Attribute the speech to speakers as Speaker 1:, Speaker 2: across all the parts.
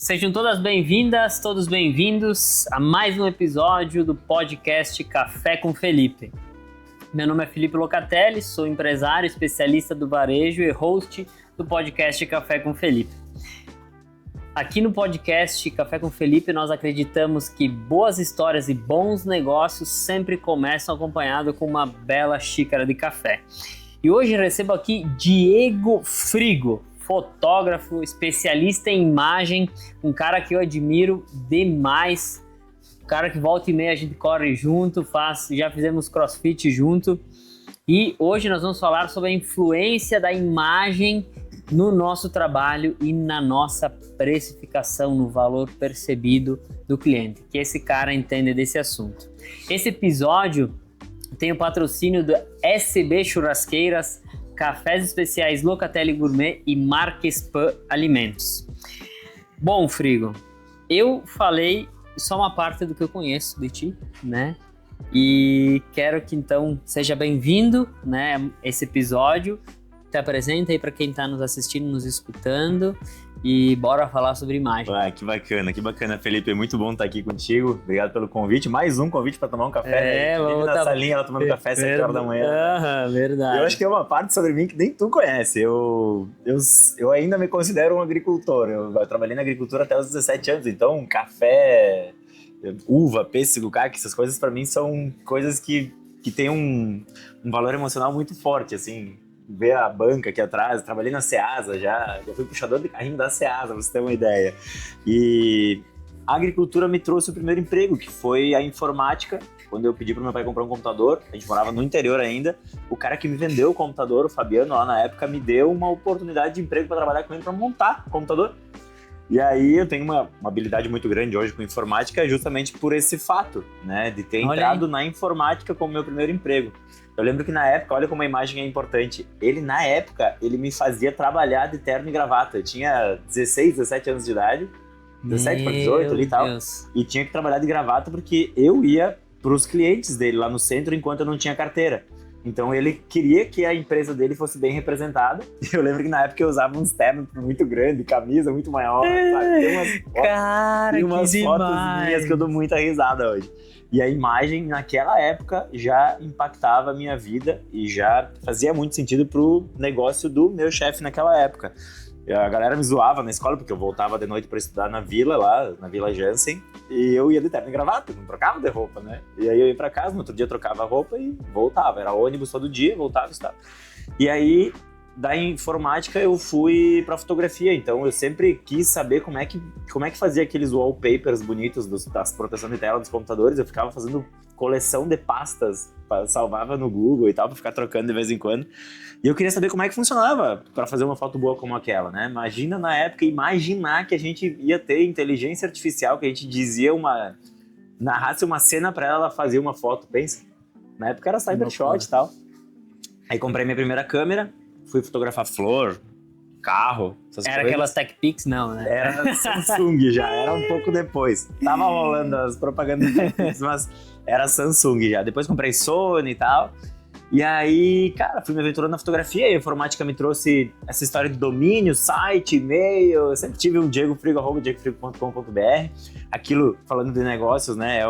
Speaker 1: Sejam todas bem-vindas, todos bem-vindos a mais um episódio do podcast Café com Felipe. Meu nome é Felipe Locatelli, sou empresário, especialista do varejo e host do podcast Café com Felipe. Aqui no podcast Café com Felipe, nós acreditamos que boas histórias e bons negócios sempre começam acompanhado com uma bela xícara de café. E hoje eu recebo aqui Diego Frigo, fotógrafo, especialista em imagem, um cara que eu admiro demais, um cara que volta e meia a gente corre junto, já fizemos crossfit junto, e hoje nós vamos falar sobre a influência da imagem no nosso trabalho e na nossa precificação, no valor percebido do cliente, que esse cara entende desse assunto. Esse episódio tem o patrocínio do SB Churrasqueiras, Cafés Especiais Locatelli Gourmet e Marquespan Alimentos. Bom, Frigo, eu falei só uma parte do que eu conheço de ti, né? E quero que então seja bem-vindo, né, esse episódio. Te apresenta aí para quem está nos assistindo, nos escutando e bora falar sobre imagem.
Speaker 2: Que bacana, Felipe, muito bom estar aqui contigo, obrigado pelo convite, mais um convite para tomar um café, né?
Speaker 1: Vamos
Speaker 2: na salinha, ela tomando café às 7 horas da manhã.
Speaker 1: Verdade.
Speaker 2: Eu acho que é uma parte sobre mim que nem tu conhece, eu ainda me considero um agricultor, eu trabalhei na agricultura até os 17 anos, então café, uva, pêssego, caqui, essas coisas para mim são coisas que têm um valor emocional muito forte, assim. Ver a banca aqui atrás, trabalhei na Ceasa já fui puxador de carrinho da Ceasa, pra você ter uma ideia. E a agricultura me trouxe o primeiro emprego, que foi a informática. Quando eu pedi pro meu pai comprar um computador, a gente morava no interior ainda, o cara que me vendeu o computador, o Fabiano, lá na época, me deu uma oportunidade de emprego para trabalhar com ele, para montar o computador. E aí eu tenho uma habilidade muito grande hoje com informática, justamente por esse fato, né, de ter entrado na informática como meu primeiro emprego. Eu lembro que na época, olha como a imagem é importante, na época, ele me fazia trabalhar de terno e gravata. Eu tinha 16, 17 anos de idade, 17 para 18 ali e tal, e tinha que trabalhar de gravata porque eu ia para os clientes dele lá no centro enquanto eu não tinha carteira. Então ele queria que a empresa dele fosse bem representada. Eu lembro que na época eu usava uns ternos muito grandes, camisa muito maior, sabe? Tem umas fotos minhas que eu dou muita risada hoje. E a imagem naquela época já impactava a minha vida e já fazia muito sentido pro negócio do meu chefe naquela época. A galera me zoava na escola porque eu voltava de noite para estudar na vila lá, na Vila Jansen, e eu ia de terno e gravata, não trocava de roupa, né? E aí eu ia para casa, no outro dia trocava a roupa e voltava. Era ônibus todo dia, voltava e estudava. E aí, da informática eu fui para fotografia, então eu sempre quis saber como é que fazia aqueles wallpapers bonitos das proteção de tela dos computadores. Eu ficava fazendo coleção de pastas, salvava no Google e tal, para ficar trocando de vez em quando. E eu queria saber como é que funcionava para fazer uma foto boa como aquela, né? Imagina na época, imaginar que a gente ia ter inteligência artificial, que a gente dizia narrasse uma cena para ela fazer uma foto, pensa. Na época era Cybershot e tal. Aí comprei minha primeira câmera, fui fotografar flor, carro, essas coisas.
Speaker 1: Era aquelas Tech Pix, não, né?
Speaker 2: Era Samsung já, era um pouco depois. Tava rolando as propagandas Tech Pix, mas era Samsung já. Depois comprei Sony e tal. E aí, cara, fui me aventurando na fotografia e a informática me trouxe essa história de domínio, site, e-mail. Eu sempre tive um diegofrigo@diegofrigo.com.br. Aquilo, falando de negócios, né,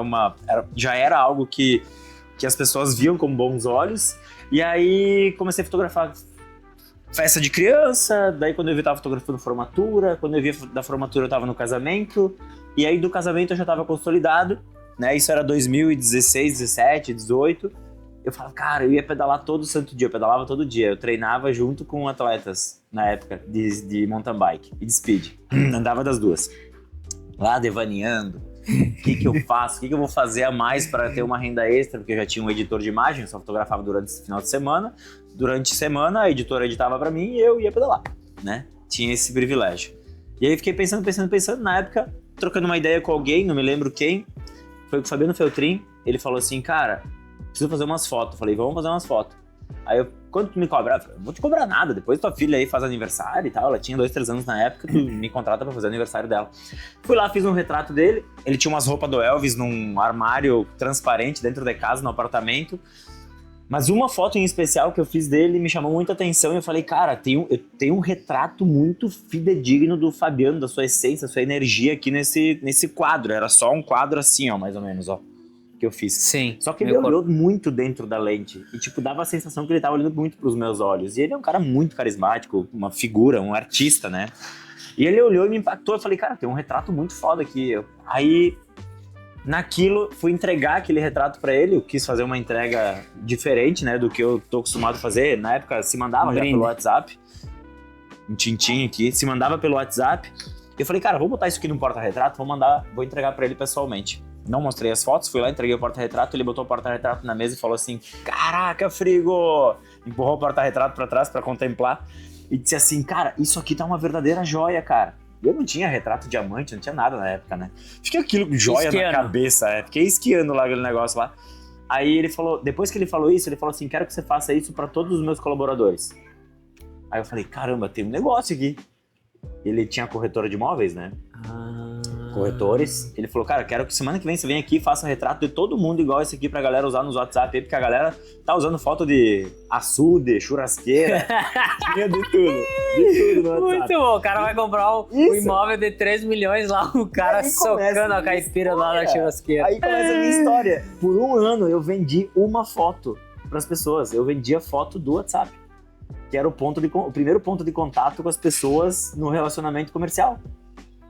Speaker 2: já era algo que as pessoas viam com bons olhos. E aí comecei a fotografar festa de criança, daí quando eu vi eu tava fotografando formatura, quando eu vi da formatura eu tava no casamento, e aí do casamento eu já tava consolidado, né, isso era 2016, 17, 18, eu falava, cara, eu ia pedalar todo santo dia, eu pedalava todo dia, eu treinava junto com atletas na época de mountain bike e de speed, andava das duas, lá devaneando, o que eu faço, o que eu vou fazer a mais para ter uma renda extra, porque eu já tinha um editor de imagem, eu só fotografava durante esse final de semana. Durante a semana, a editora editava pra mim e eu ia pedalar, né? Tinha esse privilégio. E aí fiquei pensando, na época, trocando uma ideia com alguém, não me lembro quem, foi com o Fabiano Feltrin, ele falou assim, cara, preciso fazer umas fotos. Eu falei, vamos fazer umas fotos. Aí eu, quanto tu me cobra? Eu falei, não vou te cobrar nada, depois tua filha aí faz aniversário e tal, ela tinha 2, 3 anos na época, tu me contrata pra fazer o aniversário dela. Fui lá, fiz um retrato dele, ele tinha umas roupas do Elvis num armário transparente dentro de casa, no apartamento. Mas uma foto em especial que eu fiz dele me chamou muita atenção e eu falei, cara, eu tenho um retrato muito fidedigno do Fabiano, da sua essência, da sua energia aqui nesse quadro. Era só um quadro assim, ó, mais ou menos, ó, que eu fiz.
Speaker 1: Sim.
Speaker 2: Só que ele olhou muito dentro da lente e, tipo, dava a sensação que ele tava olhando muito pros meus olhos. E ele é um cara muito carismático, uma figura, um artista, né? E ele olhou e me impactou. Eu falei, cara, tem um retrato muito foda aqui. Aí... Naquilo, fui entregar aquele retrato pra ele, eu quis fazer uma entrega diferente, né, do que eu tô acostumado a fazer. Na época se mandava já pelo WhatsApp, um tintim aqui, se mandava pelo WhatsApp. Eu falei, cara, vou botar isso aqui no porta-retrato, vou entregar pra ele pessoalmente. Não mostrei as fotos, fui lá, entreguei o porta-retrato, ele botou o porta-retrato na mesa e falou assim, caraca, Frigo! Empurrou o porta-retrato pra trás pra contemplar e disse assim, cara, isso aqui tá uma verdadeira joia, cara. Eu não tinha retrato diamante, não tinha nada na época, né? Fiquei aquilo, joia na cabeça, fiquei esquiando lá aquele negócio lá. Aí ele falou, depois que ele falou isso, ele falou assim, quero que você faça isso pra todos os meus colaboradores. Aí eu falei, caramba, tem um negócio aqui. Ele tinha corretora de imóveis, né? Corretores. Ele falou, cara, quero que semana que vem você venha aqui e faça retrato de todo mundo igual esse aqui pra galera usar nos WhatsApp aí, porque a galera tá usando foto de açude, churrasqueira, tinha de tudo no WhatsApp.
Speaker 1: Muito bom, o cara vai comprar um imóvel de 3 milhões lá, o cara socando a caipira lá na churrasqueira.
Speaker 2: Aí começa a minha história. Por um ano eu vendi uma foto pras pessoas, eu vendia foto do WhatsApp, que era o primeiro ponto de contato com as pessoas no relacionamento comercial.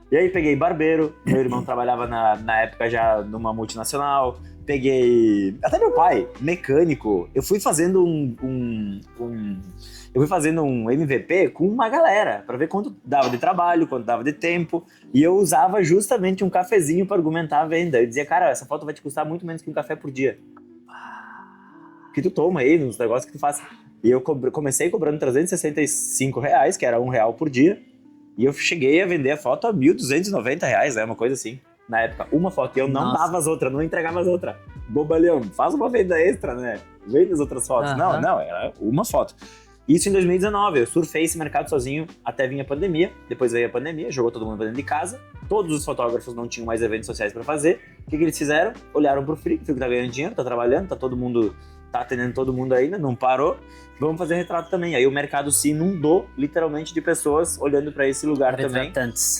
Speaker 2: E aí peguei barbeiro, meu irmão trabalhava na época já numa multinacional, peguei até meu pai, mecânico. Eu fui fazendo um MVP com uma galera, pra ver quanto dava de trabalho, quanto dava de tempo. E eu usava justamente um cafezinho pra argumentar a venda. Eu dizia, cara, essa foto vai te custar muito menos que um café por dia. Que tu toma aí, nos negócios que tu faz. E eu comecei cobrando R$365, que era R$1 por dia. E eu cheguei a vender a foto a R$1.290, né? Uma coisa assim. Na época, uma foto. E eu não dava as outras, não entregava as outras. Bobalhão, faz uma venda extra, né? Vende as outras fotos. Não, era uma foto. Isso em 2019. Eu surfei esse mercado sozinho até vir a pandemia. Depois veio a pandemia, jogou todo mundo pra dentro de casa. Todos os fotógrafos não tinham mais eventos sociais pra fazer. O que eles fizeram? Olharam pro Frigo. O Frigo tá ganhando dinheiro, tá trabalhando, tá atendendo todo mundo ainda, não parou. Vamos fazer retrato também. Aí o mercado se inundou, literalmente, de pessoas olhando para esse lugar também.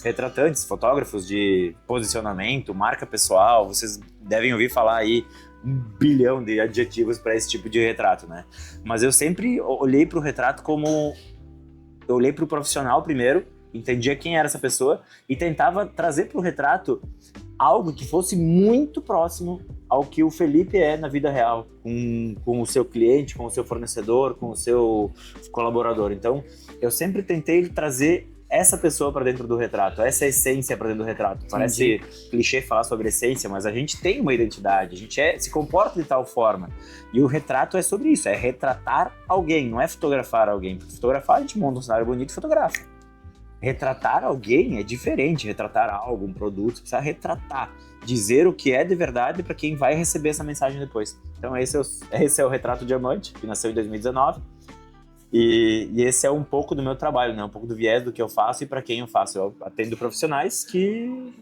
Speaker 2: Retratantes, fotógrafos de posicionamento, marca pessoal. Vocês devem ouvir falar aí 1 bilhão de adjetivos para esse tipo de retrato, né? Mas eu sempre olhei para o retrato como... Eu olhei para o profissional primeiro, entendia quem era essa pessoa e tentava trazer para o retrato algo que fosse muito próximo ao que o Felipe é na vida real, com o seu cliente, com o seu fornecedor, com o seu colaborador. Então, eu sempre tentei trazer essa pessoa para dentro do retrato, essa essência para dentro do retrato. Parece clichê falar sobre essência, mas a gente tem uma identidade, a gente se comporta de tal forma. E o retrato é sobre isso, é retratar alguém, não é fotografar alguém. Porque fotografar, a gente monta um cenário bonito e fotografa. Retratar alguém é diferente, retratar algo, um produto, precisa retratar, dizer o que é de verdade para quem vai receber essa mensagem depois. Então esse é o Retrato Diamante, que nasceu em 2019, e esse é um pouco do meu trabalho, né? Um pouco do viés do que eu faço e para quem eu faço. Eu atendo profissionais que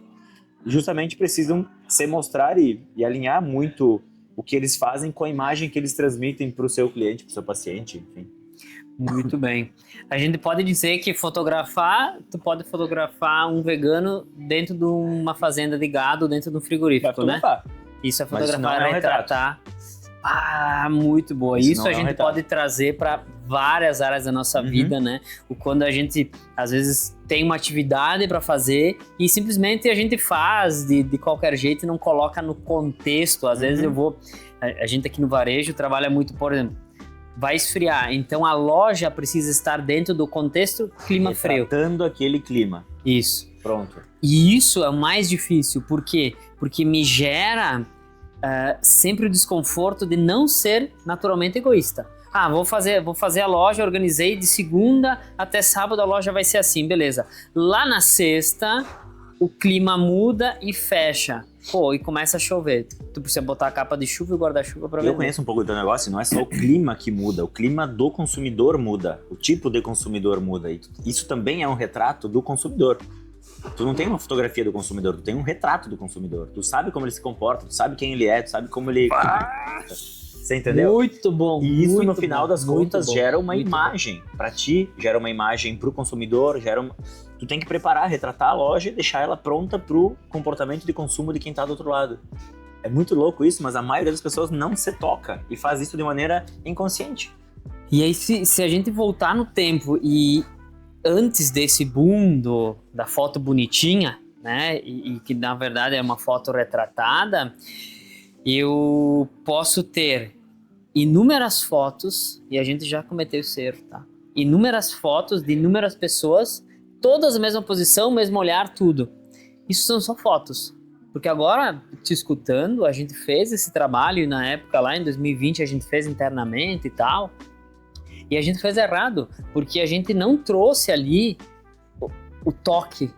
Speaker 2: justamente precisam se mostrar e alinhar muito o que eles fazem com a imagem que eles transmitem para o seu cliente, para o seu paciente, enfim.
Speaker 1: Muito bem. A gente pode dizer que tu pode fotografar um vegano dentro de uma fazenda de gado, dentro de um frigorífico, né? Isso é fotografar, retratar. Muito boa. Isso a gente pode trazer para várias áreas da nossa vida, né? Quando a gente, às vezes, tem uma atividade para fazer e simplesmente a gente faz de qualquer jeito e não coloca no contexto. Às vezes a gente aqui no varejo trabalha muito, por exemplo, vai esfriar, então a loja precisa estar dentro do contexto clima frio.
Speaker 2: Retratando aquele clima.
Speaker 1: Isso.
Speaker 2: Pronto.
Speaker 1: E isso é o mais difícil, por quê? Porque me gera sempre o desconforto de não ser naturalmente egoísta. Vou fazer a loja, organizei de segunda até sábado, a loja vai ser assim, beleza. Lá na sexta, o clima muda e fecha. E começa a chover. Tu precisa botar a capa de chuva e o guarda-chuva pra ver.
Speaker 2: Eu conheço um pouco do teu negócio, não é só o clima que muda, o clima do consumidor muda, o tipo de consumidor muda. E isso também é um retrato do consumidor. Tu não tem uma fotografia do consumidor, tu tem um retrato do consumidor. Tu sabe como ele se comporta, tu sabe quem ele é, tu sabe como ele... Você entendeu?
Speaker 1: Muito bom.
Speaker 2: E isso,
Speaker 1: muito
Speaker 2: no final
Speaker 1: bom,
Speaker 2: das
Speaker 1: muito
Speaker 2: contas,
Speaker 1: bom,
Speaker 2: gera uma
Speaker 1: muito
Speaker 2: imagem para ti, gera uma imagem para o consumidor, tu tem que preparar, retratar a loja e deixar ela pronta para o comportamento de consumo de quem está do outro lado. É muito louco isso, mas a maioria das pessoas não se toca e faz isso de maneira inconsciente.
Speaker 1: E aí, se a gente voltar no tempo e antes desse boom da foto bonitinha, né, e que na verdade é uma foto retratada, eu posso ter inúmeras fotos, e a gente já cometeu esse erro, tá? Inúmeras fotos de inúmeras pessoas, todas na mesma posição, mesmo olhar, tudo. Isso são só fotos. Porque agora, te escutando, a gente fez esse trabalho, e na época lá em 2020 a gente fez internamente e tal, e a gente fez errado, porque a gente não trouxe ali o toque,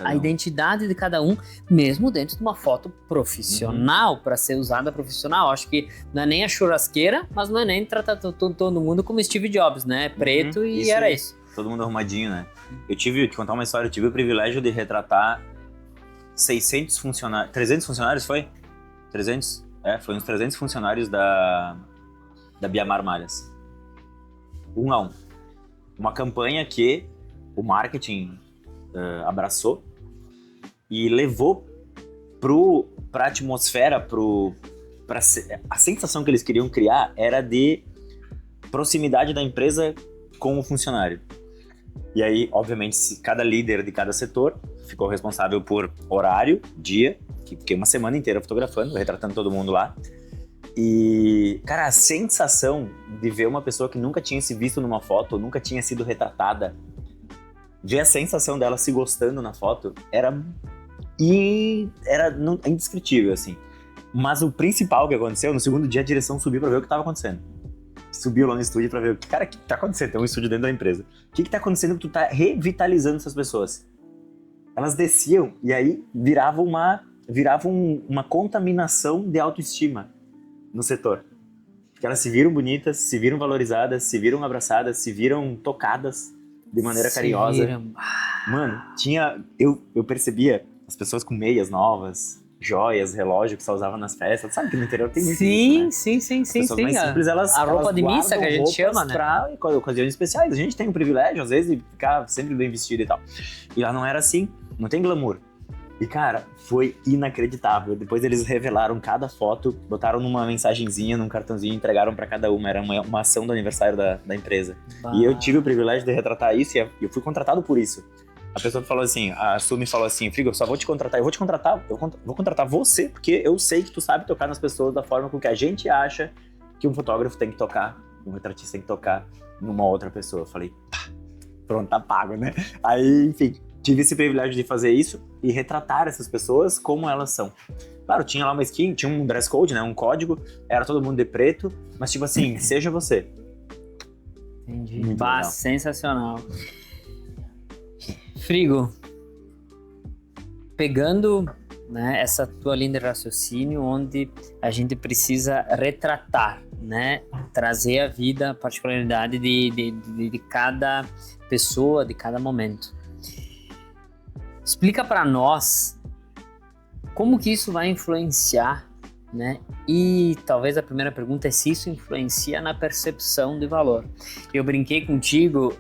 Speaker 1: a identidade de cada um, mesmo dentro de uma foto profissional, para ser usada profissional. Acho que não é nem a churrasqueira, mas não é nem tratar todo mundo como Steve Jobs, né? Preto e era isso.
Speaker 2: Todo mundo arrumadinho, né? Te contar uma história, eu tive o privilégio de retratar 600 funcionários, 300 funcionários, foi? 300? Foi uns 300 funcionários da Biamar Malhas. 1 a 1. Uma campanha que o marketing abraçou e levou pra atmosfera, a sensação que eles queriam criar era de proximidade da empresa com o funcionário. E aí, obviamente, cada líder de cada setor ficou responsável por horário, dia, que fiquei uma semana inteira fotografando, retratando todo mundo lá. E, cara, a sensação de ver uma pessoa que nunca tinha se visto numa foto, nunca tinha sido retratada, ver a sensação dela se gostando na foto era indescritível, assim. Mas o principal que aconteceu, no segundo dia a direção subiu pra ver o que estava acontecendo. Subiu lá no estúdio pra ver o que tá acontecendo. Tem um estúdio dentro da empresa. O que tá acontecendo que tu tá revitalizando essas pessoas? Elas desciam e aí virava uma contaminação de autoestima no setor. Porque elas se viram bonitas, se viram valorizadas, se viram abraçadas, se viram tocadas de maneira carinhosa. Mano, eu percebia as pessoas com meias novas, joias, relógio que só usavam nas festas. Sabe que no interior tem muito isso, né?
Speaker 1: Sim.
Speaker 2: As pessoas mais simples,
Speaker 1: a roupa de missa que a gente chama, né?
Speaker 2: Pra ocasiões especiais. A gente tem o privilégio, às vezes, de ficar sempre bem vestido e tal. E lá não era assim, não tem glamour. E, cara, foi inacreditável. Depois eles revelaram cada foto, botaram numa mensagenzinha, num cartãozinho, entregaram pra cada uma. Era uma ação do aniversário da empresa. E eu tive o privilégio de retratar isso e eu fui contratado por isso. A pessoa falou assim, a Su me falou assim, Frigo, eu só vou te contratar, eu vou contratar você, porque eu sei que tu sabe tocar nas pessoas da forma com que a gente acha que um fotógrafo tem que tocar, um retratista tem que tocar numa outra pessoa. Eu falei, pronto, tá pago, né? Aí, enfim, tive esse privilégio de fazer isso e retratar essas pessoas como elas são. Claro, tinha lá uma skin, tinha um dress code, né, um código, era todo mundo de preto, mas tipo assim, seja você.
Speaker 1: Entendi. Sensacional. Frigo, pegando, né, essa tua linha de raciocínio, onde a gente precisa retratar, né, trazer a vida, a particularidade de cada pessoa, de cada momento. Explica para nós como que isso vai influenciar, né? E talvez a primeira pergunta é se isso influencia na percepção de valor. Eu brinquei contigo,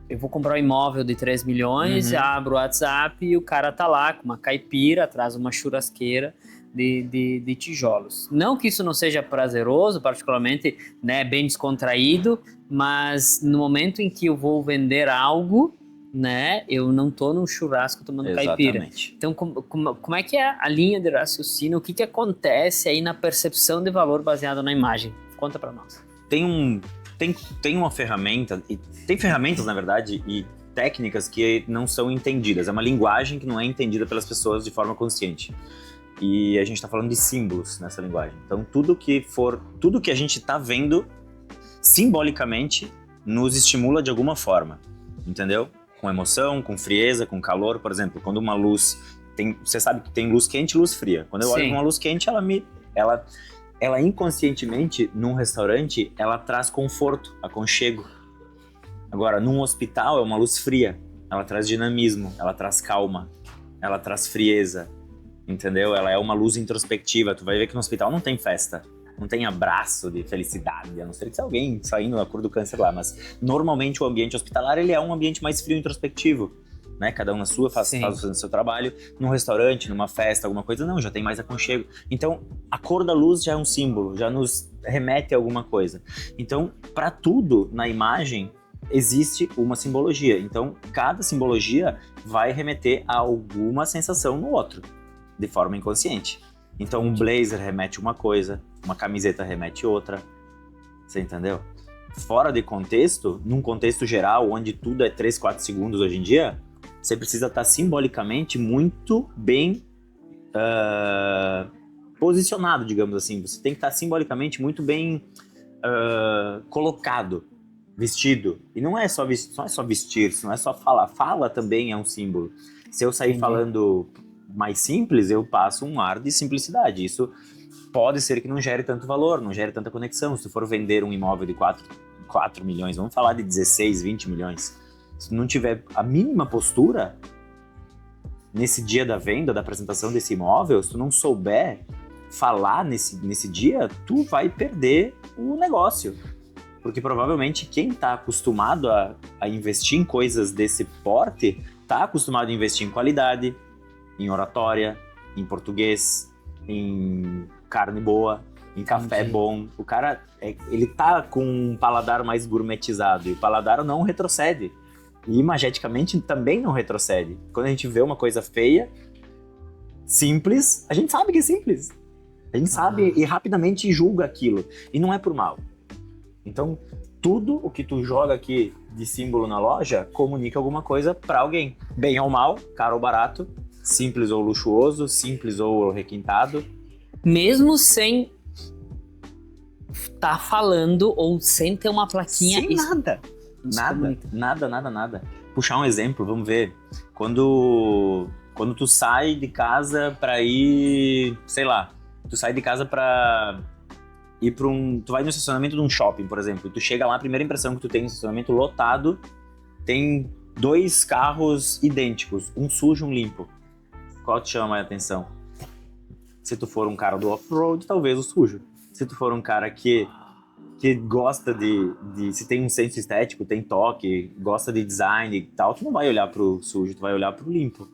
Speaker 1: eu vou comprar um imóvel de 3 milhões, abro o WhatsApp e o cara tá lá com uma caipira, traz uma churrasqueira de tijolos. Não que isso não seja prazeroso, particularmente, né, bem descontraído, mas no momento em que eu vou vender algo, né, eu não tô num churrasco tomando caipira. Então, como é que é a linha de raciocínio? O que acontece aí na percepção de valor baseado na imagem? Conta para nós.
Speaker 2: Tem uma ferramenta, e tem ferramentas, na verdade, e técnicas que não são entendidas. É uma linguagem que não é entendida pelas pessoas de forma consciente. E a gente está falando de símbolos nessa linguagem. Então, tudo que a gente está vendo, simbolicamente, nos estimula de alguma forma, entendeu? Com emoção, com frieza, com calor. Por exemplo, quando uma luz... Você sabe que tem luz quente e luz fria. Quando eu olho para uma luz quente, ela inconscientemente, num restaurante, ela traz conforto, aconchego. Agora, num hospital, é uma luz fria. Ela traz dinamismo, ela traz calma, ela traz frieza. entendeu? Ela é uma luz introspectiva. Tu vai ver que no hospital não tem festa, não tem abraço de felicidade, a não ser que seja alguém saindo da cor do câncer lá, mas normalmente o ambiente hospitalar ele é um ambiente mais frio e introspectivo, né? Cada um na sua, faz o seu trabalho. Num restaurante, numa festa, alguma coisa, não, já tem mais aconchego. Então, a cor da luz já é um símbolo, já nos remete a alguma coisa. Então, para tudo na imagem, existe uma simbologia. Então, cada simbologia vai remeter a alguma sensação no outro, de forma inconsciente. Então, um blazer remete uma coisa, uma camiseta remete outra. Você entendeu? Fora de contexto, num contexto geral, onde tudo é 3, 4 segundos hoje em dia, você precisa estar simbolicamente muito bem posicionado, digamos assim. Você tem que estar simbolicamente muito bem colocado, vestido. E não é só vestir, não é só falar. Fala também é um símbolo. Se eu sair falando mais simples, eu passo um ar de simplicidade. Isso pode ser que não gere tanto valor, não gere tanta conexão. Se tu for vender um imóvel de 4 milhões, vamos falar de 16, 20 milhões. Se não tiver a mínima postura nesse dia da venda, da apresentação desse imóvel, se tu não souber falar nesse dia, tu vai perder o negócio. Porque provavelmente quem está acostumado a investir em coisas desse porte, está acostumado a investir em qualidade, em oratória, em português, em carne boa, em café bom. O cara, ele tá com um paladar mais gourmetizado e o paladar não retrocede. E imageticamente também não retrocede. Quando a gente vê uma coisa feia, simples, a gente sabe que é simples. A gente sabe e rapidamente julga aquilo. E não é por mal. Então, tudo o que tu joga aqui de símbolo na loja comunica alguma coisa para alguém. Bem ou mal, caro ou barato, simples ou luxuoso, simples ou requintado.
Speaker 1: Mesmo sem tá falando ou sem ter uma plaquinha.
Speaker 2: Sem nada. Puxar um exemplo, vamos ver. Quando tu sai de casa pra ir, sei lá, tu sai de casa pra ir pra tu vai no estacionamento de um shopping, por exemplo, e tu chega lá, a primeira impressão que tu tem no estacionamento lotado, tem 2 carros idênticos, um sujo e um limpo. Qual te chama mais atenção? Se tu for um cara do off-road, talvez o sujo. Se tu for um cara que gosta de se tem um senso estético, tem toque, gosta de design e tal, tu não vai olhar pro sujo, tu vai olhar pro limpo.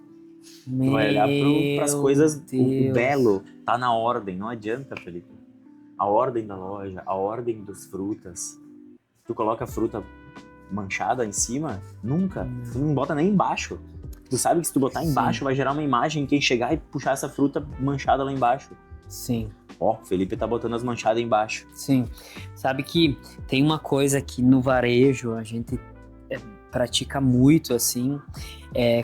Speaker 2: Tu vai olhar pras coisas, o belo tá na ordem, não adianta, Felipe. A ordem da loja, a ordem das frutas. Tu coloca a fruta manchada em cima, nunca. Tu não bota nem embaixo. Tu sabe que se tu botar embaixo vai gerar uma imagem quem chegar e puxar essa fruta manchada lá embaixo.
Speaker 1: Sim.
Speaker 2: Ó, o Felipe tá botando as manchadas embaixo.
Speaker 1: Sim. Sabe que tem uma coisa que no varejo a gente pratica muito, assim.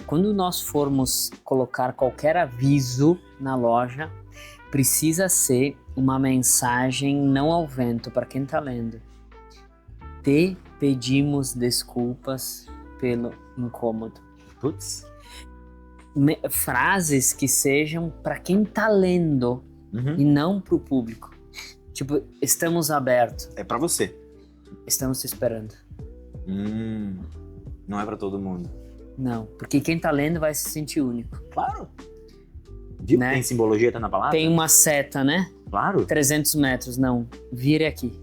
Speaker 1: Quando nós formos colocar qualquer aviso na loja, precisa ser uma mensagem não ao vento para quem tá lendo. Te pedimos desculpas pelo incômodo.
Speaker 2: Putz.
Speaker 1: Frases que sejam para quem tá lendo. E não pro público. Tipo, estamos abertos.
Speaker 2: É pra você.
Speaker 1: Estamos te esperando.
Speaker 2: Não é pra todo mundo.
Speaker 1: Não, porque quem tá lendo vai se sentir único.
Speaker 2: Claro. Viu? Né? Tem simbologia, tá na palavra?
Speaker 1: Tem uma seta, né?
Speaker 2: Claro.
Speaker 1: 300 metros, não. Vire aqui.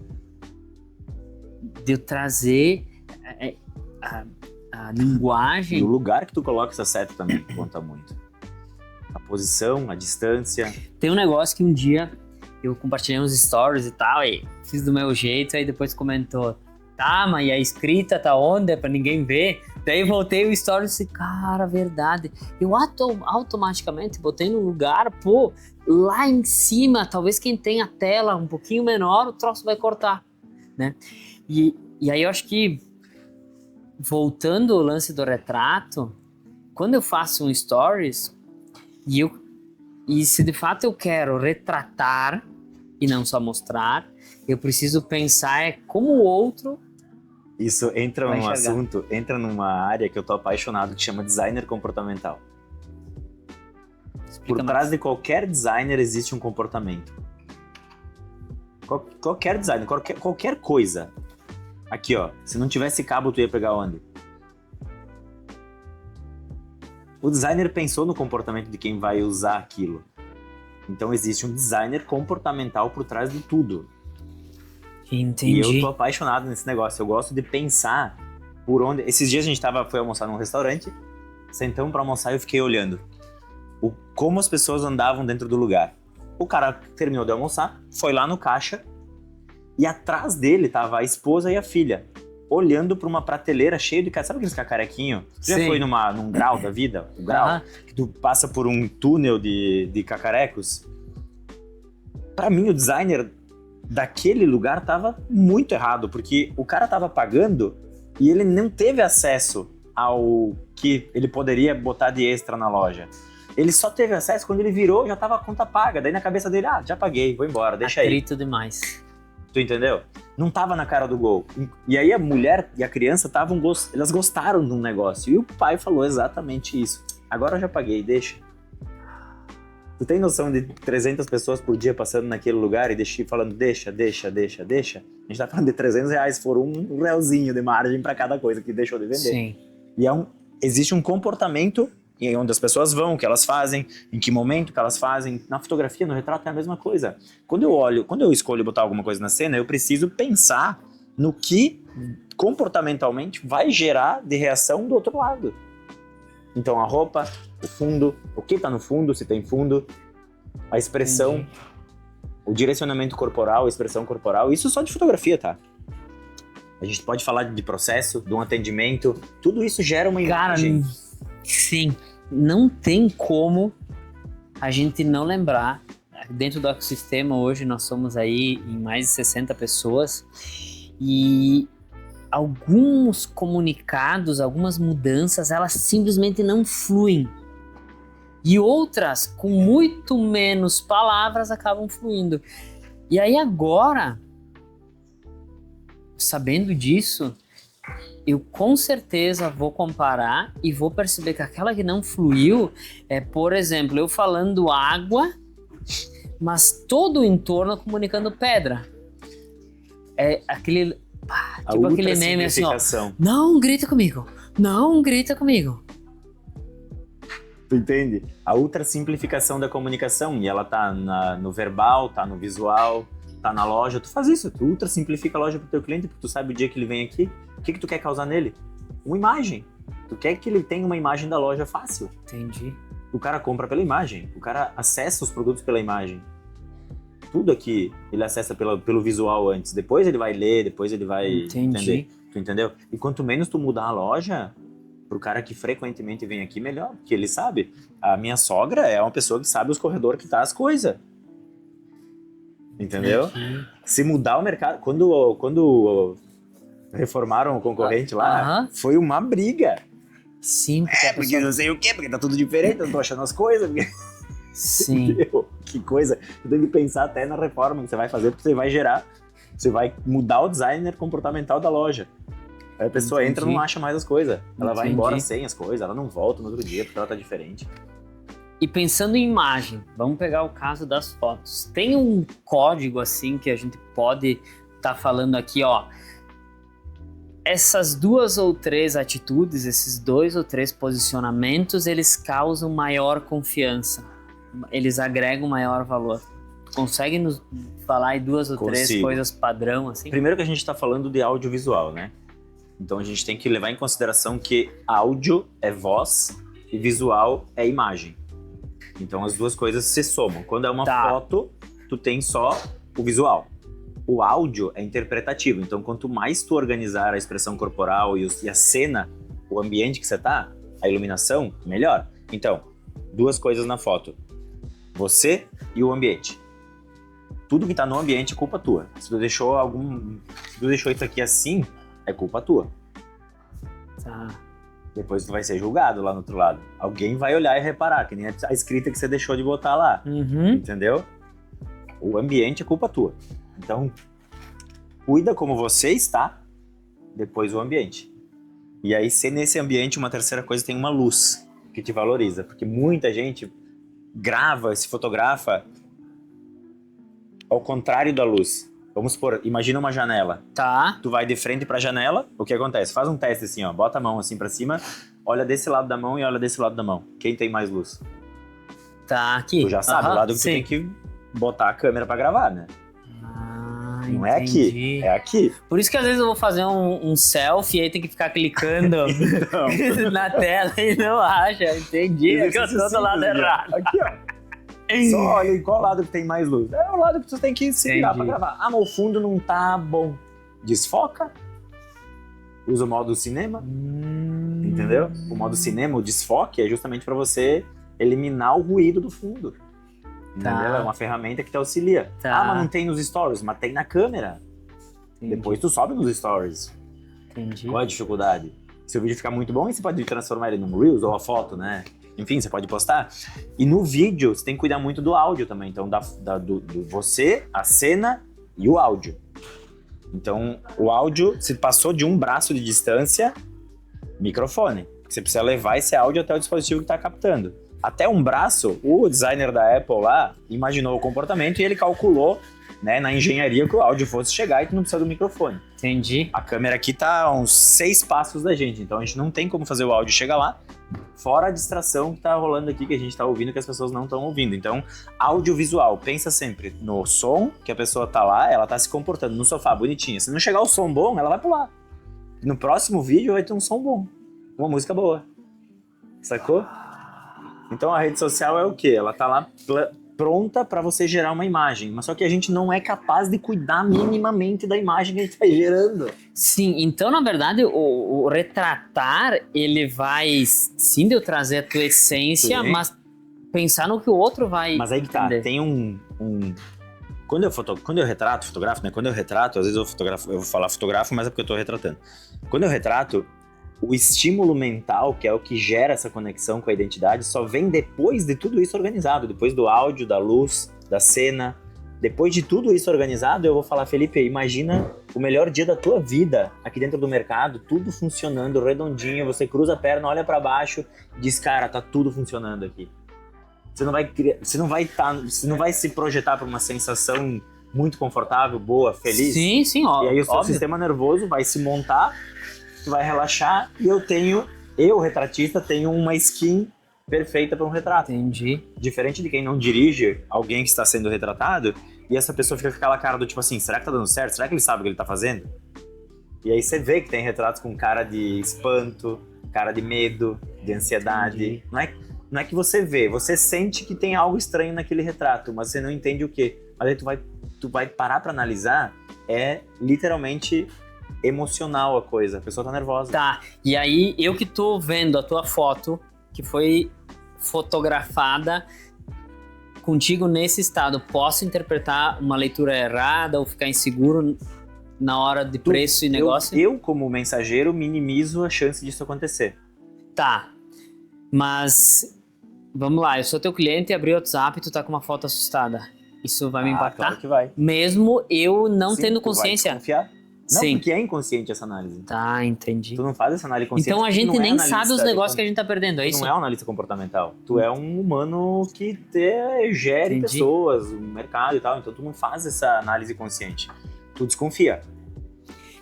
Speaker 1: De eu trazer a linguagem...
Speaker 2: E o lugar que tu coloca essa seta também conta muito. A posição, a distância.
Speaker 1: Tem um negócio que um dia eu compartilhei uns stories e tal, e fiz do meu jeito, aí depois comentou, tá, mas e a escrita tá onde? É pra ninguém ver. Daí voltei o story e disse, cara, verdade. Eu automaticamente botei no lugar, pô, lá em cima, talvez quem tem a tela um pouquinho menor, o troço vai cortar, né? E aí eu acho que, voltando ao lance do retrato, quando eu faço um stories... E se de fato eu quero retratar e não só mostrar, eu preciso pensar como o outro.
Speaker 2: Isso entra num assunto, entra numa área que eu tô apaixonado, que chama designer comportamental. Por trás de qualquer designer existe um comportamento. Qualquer designer, qualquer coisa. Aqui, ó, se não tivesse cabo, tu ia pegar onde? O designer pensou no comportamento de quem vai usar aquilo. Então existe um designer comportamental por trás de tudo.
Speaker 1: Entendi.
Speaker 2: E eu tô apaixonado nesse negócio. Eu gosto de pensar por onde... Esses dias a gente foi almoçar num restaurante, sentamos pra almoçar e eu fiquei olhando como as pessoas andavam dentro do lugar. O cara terminou de almoçar, foi lá no caixa e atrás dele tava a esposa e a filha, olhando pra uma prateleira cheia de... Sabe aqueles cacarequinhos? Já
Speaker 1: Sim.
Speaker 2: foi num grau da vida? O grau? Que tu passa por um túnel de cacarecos? Pra mim, o designer daquele lugar tava muito errado, porque o cara tava pagando e ele não teve acesso ao que ele poderia botar de extra na loja. Ele só teve acesso quando ele virou, já tava a conta paga. Daí na cabeça dele, já paguei, vou embora, deixa aí.
Speaker 1: Atrito demais.
Speaker 2: Tu entendeu? Não tava na cara do gol. E aí a mulher e a criança elas gostaram de um negócio. E o pai falou exatamente isso. Agora eu já paguei, deixa. Tu tem noção de 300 pessoas por dia passando naquele lugar e falando deixa? A gente tá falando de R$300, foram um realzinho de margem pra cada coisa que deixou de vender.
Speaker 1: Sim.
Speaker 2: E existe um comportamento em onde as pessoas vão, o que elas fazem, em que momento que elas fazem. Na fotografia, no retrato é a mesma coisa. Quando eu escolho botar alguma coisa na cena, eu preciso pensar no que comportamentalmente vai gerar de reação do outro lado. Então a roupa, o fundo, o que tá no fundo, se tem fundo, a expressão, o direcionamento corporal, a expressão corporal, isso só de fotografia, tá? A gente pode falar de processo, de um atendimento, tudo isso gera uma imagem.
Speaker 1: Cara, sim, não tem como a gente não lembrar. Dentro do ecossistema hoje nós somos aí em mais de 60 pessoas e alguns comunicados, algumas mudanças, elas simplesmente não fluem. E outras, com muito menos palavras, acabam fluindo. E aí agora, sabendo disso, eu com certeza vou comparar e vou perceber que aquela que não fluiu é, por exemplo, eu falando água, mas todo o entorno comunicando pedra. É aquele... tipo aquele meme assim, ó. Não grita comigo, não grita comigo.
Speaker 2: Tu entende? A ultra simplificação da comunicação, e ela tá no verbal, tá no visual, tá na loja. Tu faz isso, tu ultra simplifica a loja pro teu cliente, porque tu sabe o dia que ele vem aqui, o que tu quer causar nele? Uma imagem. Tu quer que ele tenha uma imagem da loja fácil.
Speaker 1: Entendi.
Speaker 2: O cara compra pela imagem, o cara acessa os produtos pela imagem. Tudo aqui ele acessa pelo visual antes, depois ele vai ler, depois ele vai entender. Tu entendeu? E quanto menos tu mudar a loja, pro cara que frequentemente vem aqui, melhor, porque ele sabe. A minha sogra é uma pessoa que sabe os corredores que tá as coisas. Entendeu? Se mudar o mercado... Quando reformaram o concorrente lá, foi uma briga.
Speaker 1: Sim,
Speaker 2: porque não sei o quê, porque tá tudo diferente, eu não tô achando as coisas. Porque...
Speaker 1: Sim.
Speaker 2: Que coisa. Tu tem que pensar até na reforma que você vai fazer, porque você vai mudar o designer comportamental da loja. Aí a pessoa entra e não acha mais as coisas. Ela vai embora sem as coisas, ela não volta no outro dia porque ela tá diferente.
Speaker 1: E pensando em imagem, vamos pegar o caso das fotos. Tem um código assim que a gente pode estar falando aqui, ó. Essas 2 ou 3 atitudes, esses 2 ou 3 posicionamentos, eles causam maior confiança. Eles agregam maior valor. Consegue nos falar aí 2 ou 3 coisas padrão assim?
Speaker 2: Primeiro que a gente tá falando de audiovisual, né? Então a gente tem que levar em consideração que áudio é voz e visual é imagem. Então as duas coisas se somam. Quando é uma foto, tu tem só o visual. O áudio é interpretativo. Então quanto mais tu organizar a expressão corporal e a cena, o ambiente que você tá, a iluminação, melhor. Então, 2 coisas na foto. Você e o ambiente. Tudo que tá no ambiente é culpa tua. Se tu deixou isso aqui assim, é culpa tua.
Speaker 1: Tá.
Speaker 2: Depois tu vai ser julgado lá no outro lado. Alguém vai olhar e reparar, que nem a escrita que você deixou de botar lá. Entendeu? O ambiente é culpa tua. Então, cuida como você está, depois o ambiente. E aí, se nesse ambiente, uma terceira coisa, tem uma luz que te valoriza. Porque muita gente grava, se fotografa ao contrário da luz. Vamos supor, imagina uma janela.
Speaker 1: Tá.
Speaker 2: Tu vai de frente pra janela, o que acontece? Faz um teste assim, ó, bota a mão assim pra cima, olha desse lado da mão e olha desse lado da mão. Quem tem mais luz?
Speaker 1: Tá, aqui.
Speaker 2: Tu já sabe o lado que tu tem que botar a câmera pra gravar, né? Não é aqui, é aqui.
Speaker 1: Por isso que às vezes eu vou fazer um selfie e aí tem que ficar clicando na tela e não acha, entendi. É que eu tô do lado errado.
Speaker 2: Aqui, ó. Só olha em qual lado que tem mais luz. É o lado que tu tem que se virar pra gravar. Ah, mas o fundo não tá bom. Desfoca. Usa o modo cinema. Entendeu? O modo cinema, o desfoque, é justamente pra você eliminar o ruído do fundo. Entendeu?
Speaker 1: Tá.
Speaker 2: É uma ferramenta que te auxilia.
Speaker 1: Tá.
Speaker 2: Ah, mas não tem nos stories, mas tem na câmera.
Speaker 1: Entendi.
Speaker 2: Depois tu sobe nos stories.
Speaker 1: Entendi.
Speaker 2: Qual é a dificuldade? Se o vídeo ficar muito bom, você pode transformar ele num Reels ou a foto, né? Enfim, você pode postar. E no vídeo, você tem que cuidar muito do áudio também. Então, do você, a cena e o áudio. Então, o áudio, se passou de um braço de distância, microfone. Você precisa levar esse áudio até o dispositivo que está captando. Até um braço, o designer da Apple lá imaginou o comportamento e ele calculou, né, na engenharia que o áudio fosse chegar e tu não precisa do microfone.
Speaker 1: Entendi.
Speaker 2: A câmera aqui tá a uns 6 passos da gente, então a gente não tem como fazer o áudio chegar lá, fora a distração que tá rolando aqui, que a gente tá ouvindo, que as pessoas não estão ouvindo. Então, audiovisual, pensa sempre no som, que a pessoa tá lá, ela tá se comportando no sofá, bonitinha. Se não chegar o som bom, ela vai pular. No próximo vídeo vai ter um som bom, uma música boa. Sacou? Então a rede social é o quê? Ela tá lá pronta para você gerar uma imagem, mas só que a gente não é capaz de cuidar minimamente da imagem que a gente tá gerando.
Speaker 1: Sim, então na verdade o retratar, ele vai sim de eu trazer a tua essência, mas pensar no que o outro vai
Speaker 2: Mas aí que tá,
Speaker 1: entender.
Speaker 2: tem Quando eu retrato, fotografo, né? Quando eu retrato, às vezes eu vou falar fotografo, mas é porque eu tô retratando. Quando eu retrato, o estímulo mental, que é o que gera essa conexão com a identidade, só vem depois de tudo isso organizado, depois do áudio, da luz, da cena. Depois de tudo isso organizado, eu vou falar, Felipe, imagina o melhor dia da tua vida aqui dentro do mercado, tudo funcionando, redondinho, você cruza a perna, olha pra baixo, diz, cara, tá tudo funcionando aqui. Você não vai se projetar para uma sensação muito confortável, boa, feliz.
Speaker 1: Sim, sim, ó.
Speaker 2: E aí o seu
Speaker 1: óbvio.
Speaker 2: sistema nervoso vai se montar, tu vai relaxar e eu, retratista, tenho uma skin perfeita para um retrato.
Speaker 1: Entendi.
Speaker 2: Diferente de quem não dirige alguém que está sendo retratado e essa pessoa fica com aquela cara do tipo assim, será que tá dando certo? Será que ele sabe o que ele tá fazendo? E aí você vê que tem retratos com cara de espanto, cara de medo, de ansiedade. Não é que você vê, você sente que tem algo estranho naquele retrato, mas você não entende o quê. Mas aí tu vai parar pra analisar, é literalmente emocional a coisa, a pessoa tá nervosa.
Speaker 1: Tá, e aí eu que tô vendo a tua foto, que foi fotografada contigo nesse estado, posso interpretar uma leitura errada ou ficar inseguro na hora de preço e negócio?
Speaker 2: Eu, como mensageiro, minimizo a chance disso acontecer.
Speaker 1: Tá, mas vamos lá, eu sou teu cliente e abri o WhatsApp e tu tá com uma foto assustada. Isso vai me impactar?
Speaker 2: Claro que vai.
Speaker 1: Mesmo eu não
Speaker 2: Sim,
Speaker 1: tendo
Speaker 2: tu vai
Speaker 1: consciência?
Speaker 2: desconfiar. Não,
Speaker 1: Sim.
Speaker 2: porque é inconsciente essa análise.
Speaker 1: Tá, entendi.
Speaker 2: Tu não faz essa análise consciente.
Speaker 1: Então a
Speaker 2: porque tu
Speaker 1: gente
Speaker 2: não é
Speaker 1: nem
Speaker 2: analista
Speaker 1: sabe os
Speaker 2: de
Speaker 1: negócios que a gente tá perdendo, é
Speaker 2: Tu
Speaker 1: isso?
Speaker 2: não é um analista comportamental. Tu é um humano que gere
Speaker 1: Entendi.
Speaker 2: pessoas, o mercado e tal. Então tu não faz essa análise consciente. Tu desconfia.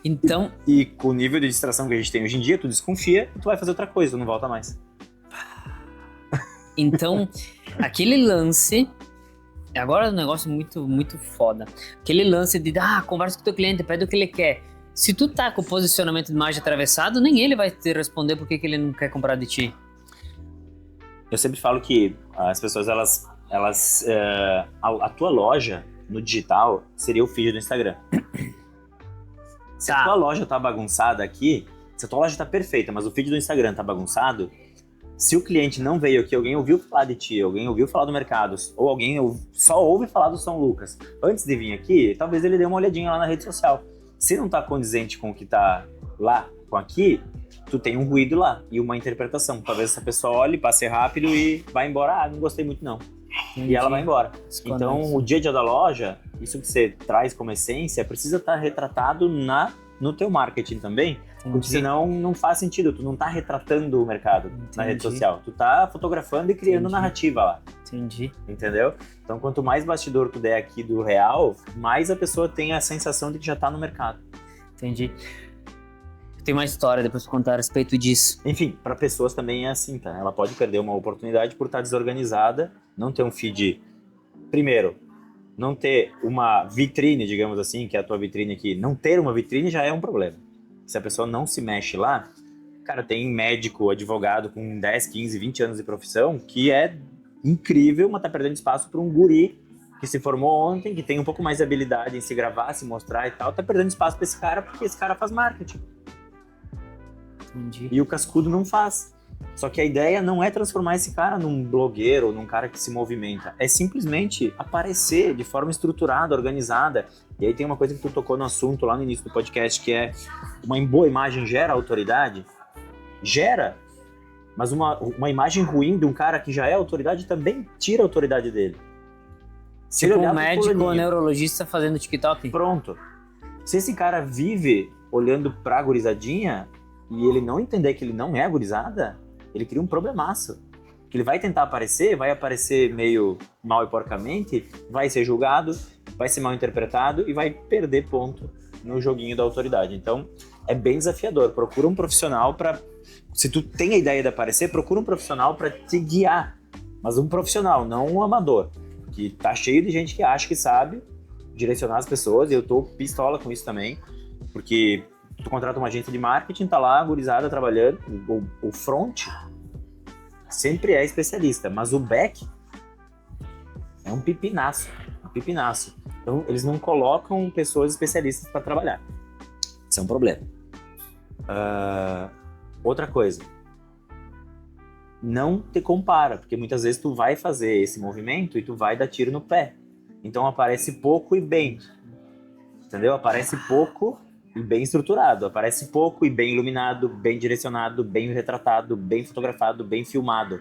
Speaker 1: Então,
Speaker 2: E com o nível de distração que a gente tem hoje em dia, tu desconfia e tu vai fazer outra coisa, tu não volta mais.
Speaker 1: então aquele lance... Agora é um negócio muito, muito foda. Aquele lance de, conversa com o teu cliente, pede o que ele quer. Se tu tá com o posicionamento de imagem atravessado, nem ele vai te responder por que ele não quer comprar de ti.
Speaker 2: Eu sempre falo que as pessoas, a tua loja no digital seria o feed do Instagram. Se a tua loja tá bagunçada aqui, se a tua loja tá perfeita, mas o feed do Instagram tá bagunçado, se o cliente não veio aqui, alguém ouviu falar de ti, alguém ouviu falar do mercado, ou alguém só ouve falar do São Lucas, antes de vir aqui, talvez ele dê uma olhadinha lá na rede social. Se não tá condizente com o que tá lá, com aqui, tu tem um ruído lá e uma interpretação. Talvez essa pessoa olhe, passe rápido e vá embora. Não gostei muito não.
Speaker 1: Entendi.
Speaker 2: E ela vai embora.
Speaker 1: Desconece.
Speaker 2: Então, o dia a dia da loja, isso que você traz como essência, precisa estar retratado no teu marketing também. Porque senão não faz sentido, tu não tá retratando o mercado na rede social. Tu tá fotografando e criando narrativa lá.
Speaker 1: Entendi.
Speaker 2: Entendeu? Então, quanto mais bastidor tu der aqui do real, mais a pessoa tem a sensação de que já tá no mercado.
Speaker 1: Entendi. Tem uma história depois pra contar a respeito disso.
Speaker 2: Enfim, para pessoas também é assim, tá? Ela pode perder uma oportunidade por estar desorganizada, não ter um feed. Primeiro, não ter uma vitrine, digamos assim, que é a tua vitrine aqui. Não ter uma vitrine já é um problema. Se a pessoa não se mexe lá, cara, tem médico, advogado com 10, 15, 20 anos de profissão que é incrível, mas tá perdendo espaço para um guri que se formou ontem, que tem um pouco mais de habilidade em se gravar, se mostrar e tal, tá perdendo espaço para esse cara porque esse cara faz marketing.
Speaker 1: Entendi.
Speaker 2: E o cascudo não faz. Só que a ideia não é transformar esse cara num blogueiro ou num cara que se movimenta. É simplesmente aparecer de forma estruturada, organizada. E aí tem uma coisa que tu tocou no assunto lá no início do podcast, que é uma boa imagem gera autoridade? Gera. Mas uma imagem ruim de um cara que já é autoridade também tira a autoridade dele. Se
Speaker 1: Tipo
Speaker 2: ele olhar
Speaker 1: um
Speaker 2: pro
Speaker 1: médico ou
Speaker 2: fulaninho,
Speaker 1: neurologista fazendo TikTok.
Speaker 2: pronto. Se esse cara vive olhando pra gurizadinha e ele não entender que ele não é a gurizada, ele cria um problemaço. Que ele vai tentar aparecer, vai aparecer meio mal e porcamente, vai ser julgado, vai ser mal interpretado e vai perder ponto no joguinho da autoridade. Então, é bem desafiador. Procura um profissional para... Se tu tem a ideia de aparecer, procura um profissional para te guiar. Mas um profissional, não um amador. Que tá cheio de gente que acha que sabe direcionar as pessoas, e eu tô pistola com isso também, porque tu contrata uma agência de marketing, tá lá, a gurizada trabalhando, o front sempre é especialista, mas o back é um pipinaço. Então, eles não colocam pessoas especialistas para trabalhar. Isso é um problema. Outra coisa, não te compara, porque muitas vezes tu vai fazer esse movimento e tu vai dar tiro no pé. Então aparece pouco e bem, entendeu? Aparece pouco e bem estruturado, aparece pouco e bem iluminado, bem direcionado, bem retratado, bem fotografado, bem filmado.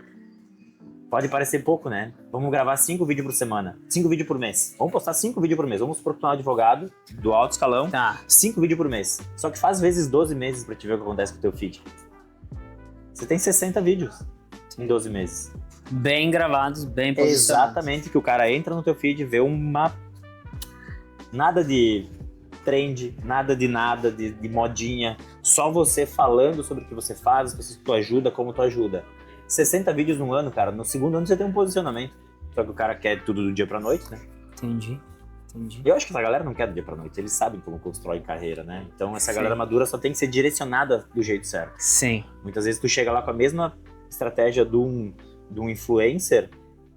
Speaker 2: Pode parecer pouco, né? Vamos gravar 5 vídeos por semana, 5 vídeos por mês. Vamos postar 5 vídeos por mês. Vamos procurar um advogado do alto escalão,
Speaker 1: Tá.
Speaker 2: 5 vídeos por mês. Só que faz vezes 12 meses pra te ver o que acontece com o teu feed. Você tem 60 vídeos em 12 meses.
Speaker 1: Bem gravados, bem
Speaker 2: É
Speaker 1: posicionados.
Speaker 2: exatamente que o cara entra no teu feed, vê uma... Nada de trend, nada de modinha. Só você falando sobre o que você faz, as pessoas que tu ajuda, como tu ajuda. 60 vídeos no ano, cara. No segundo ano você tem um posicionamento. Só que o cara quer tudo do dia pra noite, né?
Speaker 1: Entendi.
Speaker 2: Eu acho que essa galera não quer do dia pra noite. Eles sabem como constrói carreira, né? Então essa
Speaker 1: Sim.
Speaker 2: galera madura só tem que ser direcionada do jeito certo.
Speaker 1: Sim.
Speaker 2: Muitas vezes tu chega lá com a mesma estratégia de um influencer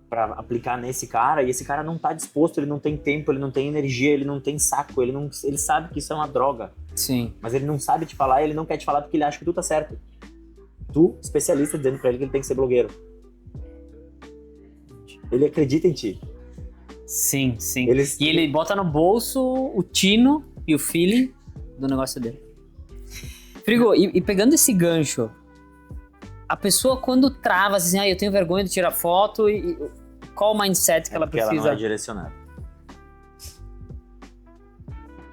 Speaker 2: pra aplicar nesse cara, e esse cara não tá disposto, ele não tem tempo, ele não tem energia, ele não tem saco, ele sabe que isso é uma droga,
Speaker 1: Sim.
Speaker 2: mas ele não sabe te falar, ele não quer te falar porque ele acha que tu tá certo. Tu, especialista, dizendo pra ele que ele tem que ser blogueiro. Ele acredita em ti.
Speaker 1: Sim, sim.
Speaker 2: Eles-
Speaker 1: E ele bota no bolso o tino e o feeling do negócio dele. Frigo, e pegando esse gancho, a pessoa quando trava assim, eu tenho vergonha de tirar foto, e qual o mindset que ela
Speaker 2: porque ela não
Speaker 1: precisa?
Speaker 2: é direcionada.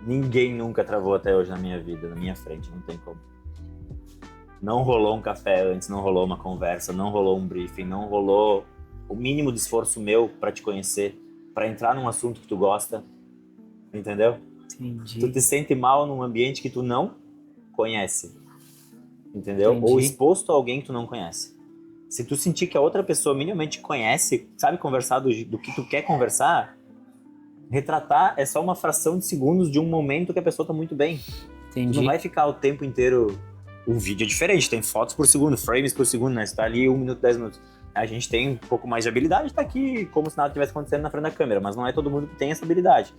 Speaker 2: Ninguém nunca travou até hoje na minha vida, na minha frente, não tem como. Não rolou um café antes, não rolou uma conversa, não rolou um briefing, não rolou o mínimo de esforço meu pra te conhecer, pra entrar num assunto que tu gosta, entendeu?
Speaker 1: Entendi.
Speaker 2: Tu te sente mal num ambiente que tu não conhece, entendeu?
Speaker 1: Entendi.
Speaker 2: Ou exposto a alguém que tu não conhece. Se tu sentir que a outra pessoa minimamente conhece, sabe conversar do que tu quer conversar, retratar é só uma fração de segundos de um momento que a pessoa tá muito bem. Tu
Speaker 1: Entendi.
Speaker 2: não vai ficar o tempo inteiro... O vídeo é diferente, tem fotos por segundo, frames por segundo, né? Você tá ali 1 minuto, 10 minutos. A gente tem um pouco mais de habilidade, tá aqui como se nada tivesse acontecendo na frente da câmera, mas não é todo mundo que tem essa habilidade.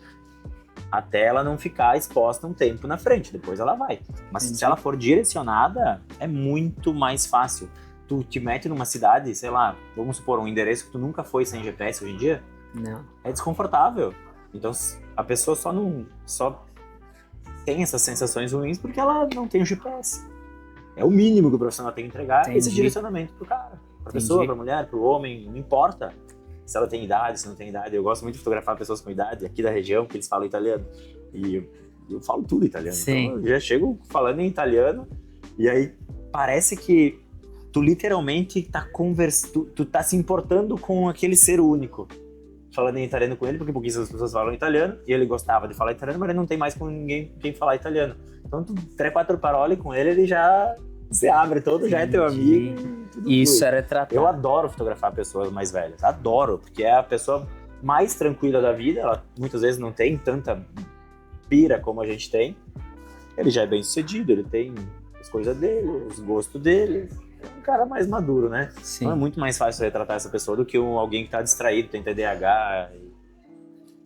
Speaker 2: Até ela não ficar exposta um tempo na frente, depois ela vai. Mas
Speaker 1: Entendi.
Speaker 2: se ela for direcionada, é muito mais fácil. Tu te mete numa cidade, sei lá, vamos supor, um endereço que tu nunca foi sem GPS hoje em dia,
Speaker 1: Não.
Speaker 2: é desconfortável. Então a pessoa só tem essas sensações ruins porque ela não tem o GPS. É o mínimo que o profissional tem que entregar,
Speaker 1: Entendi.
Speaker 2: esse direcionamento pro cara. Pra pessoa, pra mulher, pro homem, não importa se ela tem idade, se não tem idade. Eu gosto muito de fotografar pessoas com idade aqui da região, que eles falam italiano. E eu falo tudo italiano.
Speaker 1: Sim.
Speaker 2: Então eu já chego falando em italiano e aí parece que tu literalmente tá tu tá se importando com aquele ser único. Falando em italiano com ele, porque pouquíssimas pessoas falam italiano, e ele gostava de falar italiano, mas ele não tem mais com ninguém quem falar italiano. Então, tu 3-4 parole com ele já se abre todo, já é teu amigo.
Speaker 1: Isso é retratado.
Speaker 2: Eu adoro fotografar pessoas mais velhas, adoro, porque é a pessoa mais tranquila da vida, ela muitas vezes não tem tanta pira como a gente tem, ele já é bem sucedido, ele tem as coisas dele, os gostos dele, é um cara mais maduro, né?
Speaker 1: Sim.
Speaker 2: Então é muito mais fácil retratar essa pessoa do que alguém que tá distraído, tem TDAH,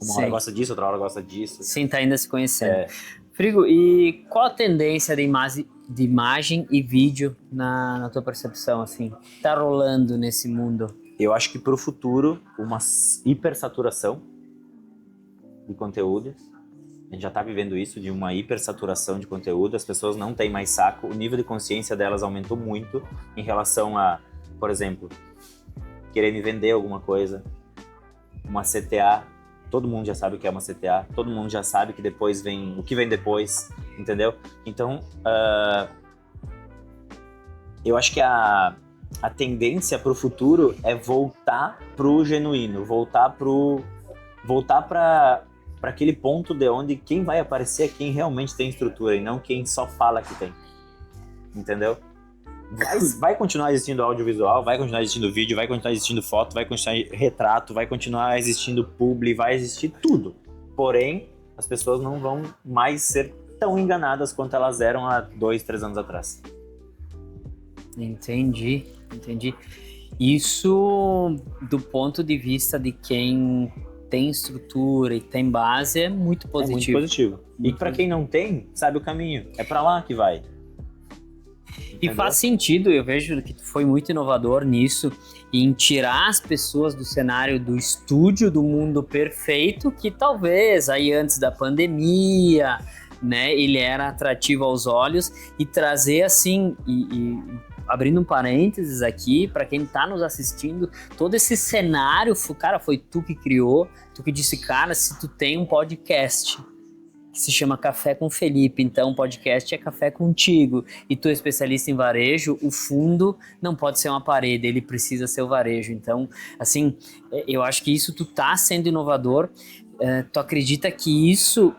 Speaker 2: uma hora gosta disso, outra hora gosta disso.
Speaker 1: Sim, tá ainda se conhecendo. Frigo, e qual a tendência de imagem e vídeo na tua percepção, assim, tá rolando nesse mundo?
Speaker 2: Eu acho que pro futuro, uma hipersaturação de conteúdo. A gente já tá vivendo isso, de uma hipersaturação de conteúdo. As pessoas não têm mais saco. O nível de consciência delas aumentou muito em relação a, por exemplo, querer me vender alguma coisa. Uma CTA. Todo mundo já sabe o que é uma CTA. Todo mundo já sabe que depois vem o que vem depois, entendeu? Então, eu acho que a tendência pro futuro é voltar pro genuíno, voltar para aquele ponto de onde quem vai aparecer é quem realmente tem estrutura e não quem só fala que tem, entendeu? Vai continuar existindo audiovisual, vai continuar existindo vídeo, vai continuar existindo foto, vai continuar retrato, vai continuar existindo publi, vai existir tudo. Porém, as pessoas não vão mais ser tão enganadas quanto elas eram há 2-3 anos atrás.
Speaker 1: Entendi. Isso, do ponto de vista de quem tem estrutura e tem base, é muito positivo.
Speaker 2: É muito positivo. E para quem não tem, sabe o caminho. É para lá que vai.
Speaker 1: E faz sentido, eu vejo que tu foi muito inovador nisso, em tirar as pessoas do cenário do estúdio, do mundo perfeito, que talvez aí antes da pandemia, né, ele era atrativo aos olhos, e trazer assim, e abrindo um parênteses aqui, para quem tá nos assistindo, todo esse cenário, cara, foi tu que criou, tu que disse, cara, se tu tem um podcast que se chama Café com Felipe, então o podcast é Café Contigo, e tu é especialista em varejo, o fundo não pode ser uma parede, ele precisa ser o varejo. Então, assim, eu acho que isso tu tá sendo inovador, tu acredita que isso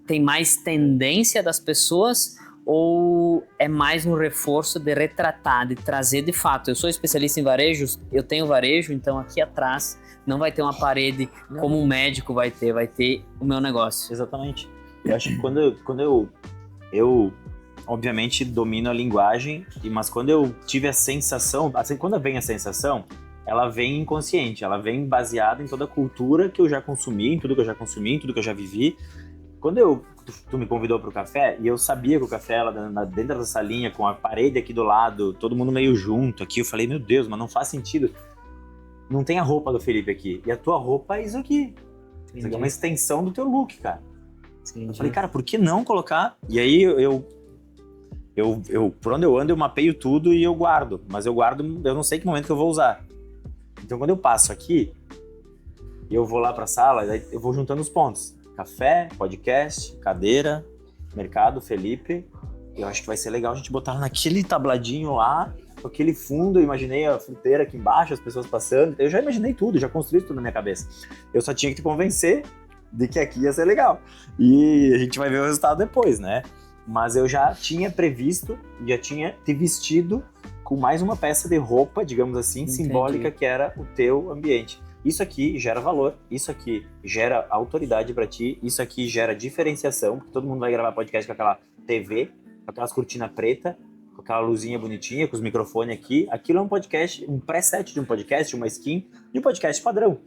Speaker 1: tem mais tendência das pessoas, ou é mais um reforço de retratar, de trazer de fato? Eu sou especialista em varejo, eu tenho varejo, então aqui atrás não vai ter uma parede como um médico vai ter o meu negócio.
Speaker 2: Exatamente. Eu acho que quando eu obviamente domino a linguagem, mas quando eu tive a sensação, assim, quando vem a sensação, ela vem inconsciente, ela vem baseada em toda a cultura que eu já consumi, em tudo que eu já consumi, em tudo que eu já vivi. Quando tu me convidou pro café, e eu sabia que o café era dentro da salinha, com a parede aqui do lado, todo mundo meio junto aqui, eu falei, meu Deus, mas não faz sentido. Não tem a roupa do Felipe aqui. E a tua roupa é isso aqui. Entendi. Isso aqui é uma extensão do teu look, cara. Entendi. Eu falei, cara, por que não colocar? E aí eu por onde eu ando, eu mapeio tudo e eu guardo. Mas eu guardo, eu não sei que momento que eu vou usar. Então quando eu passo aqui, e eu vou lá pra sala, eu vou juntando os pontos. Café, podcast, cadeira, mercado, Felipe. Eu acho que vai ser legal a gente botar naquele tabladinho lá, com aquele fundo. Eu imaginei a fruteira aqui embaixo, as pessoas passando. Eu já imaginei tudo, já construí tudo na minha cabeça. Eu só tinha que te convencer de que aqui ia ser legal. E a gente vai ver o resultado depois, né? Mas eu já tinha previsto, já tinha te vestido com mais uma peça de roupa, digamos assim, entendi, simbólica, que era o teu ambiente. Isso aqui gera valor, isso aqui gera autoridade para ti, isso aqui gera diferenciação, porque todo mundo vai gravar podcast com aquela TV, com aquelas cortinas preta, com aquela luzinha bonitinha, com os microfones aqui. Aquilo é um podcast, um preset de um podcast, uma skin de um podcast padrão.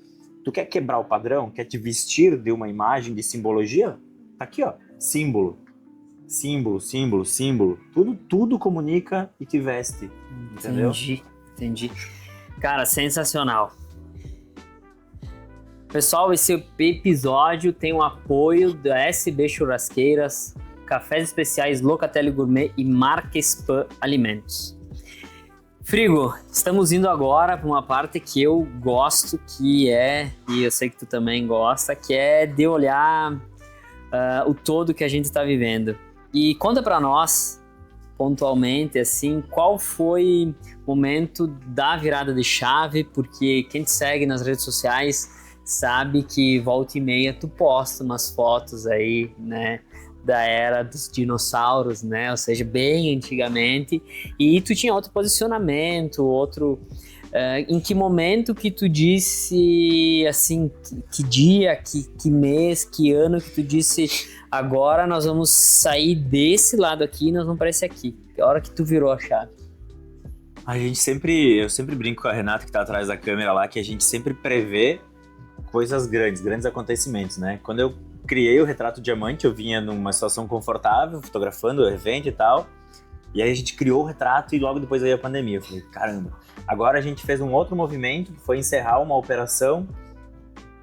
Speaker 2: Tu quer quebrar o padrão? Quer te vestir de uma imagem de simbologia? Tá aqui, ó, símbolo. Símbolo, símbolo, símbolo. Tudo comunica e te veste, entendeu?
Speaker 1: Entendi. Cara, sensacional. Pessoal, esse episódio tem o apoio da SB Churrasqueiras, Cafés Especiais Locatelli Gourmet e Marquespan Alimentos. Frigo, estamos indo agora para uma parte que eu gosto, que é, e eu sei que tu também gosta, que é de olhar o todo que a gente está vivendo. E conta para nós, pontualmente, assim, qual foi o momento da virada de chave, porque quem te segue nas redes sociais sabe que volta e meia tu posta umas fotos aí, né, da era dos dinossauros, né? Ou seja, bem antigamente. E tu tinha outro posicionamento, outro... em que momento que tu disse, assim, que dia, que mês, que ano que tu disse, agora nós vamos sair desse lado aqui e nós vamos para esse aqui? Que hora que tu virou a chave?
Speaker 2: Eu sempre brinco com a Renata que tá atrás da câmera lá, que a gente sempre prevê coisas grandes acontecimentos, né? Quando eu criei o Retrato Diamante, eu vinha numa situação confortável, fotografando o evento e tal, e aí a gente criou o retrato e logo depois veio a pandemia. Eu falei, caramba, agora a gente fez um outro movimento, que foi encerrar uma operação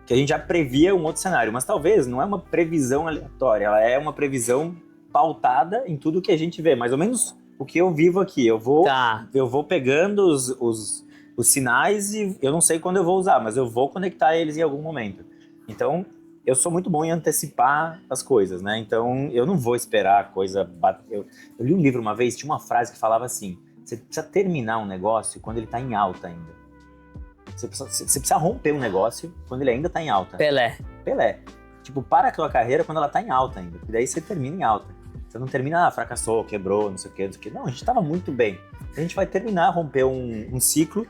Speaker 2: que a gente já previa um outro cenário, mas talvez não é uma previsão aleatória, ela é uma previsão pautada em tudo que a gente vê, mais ou menos o que eu vivo aqui. Eu vou pegando os sinais e eu não sei quando eu vou usar, mas eu vou conectar eles em algum momento. Então, eu sou muito bom em antecipar as coisas, né? Então, eu não vou esperar a coisa bater. Eu li um livro uma vez, tinha uma frase que falava assim, você precisa terminar um negócio quando ele tá em alta ainda. Você precisa romper um negócio quando ele ainda tá em alta.
Speaker 1: Pelé.
Speaker 2: Tipo, para a tua carreira quando ela tá em alta ainda. E daí você termina em alta. Você não termina, fracassou, quebrou, não sei o que. Não, a gente tava muito bem. A gente vai terminar, romper um ciclo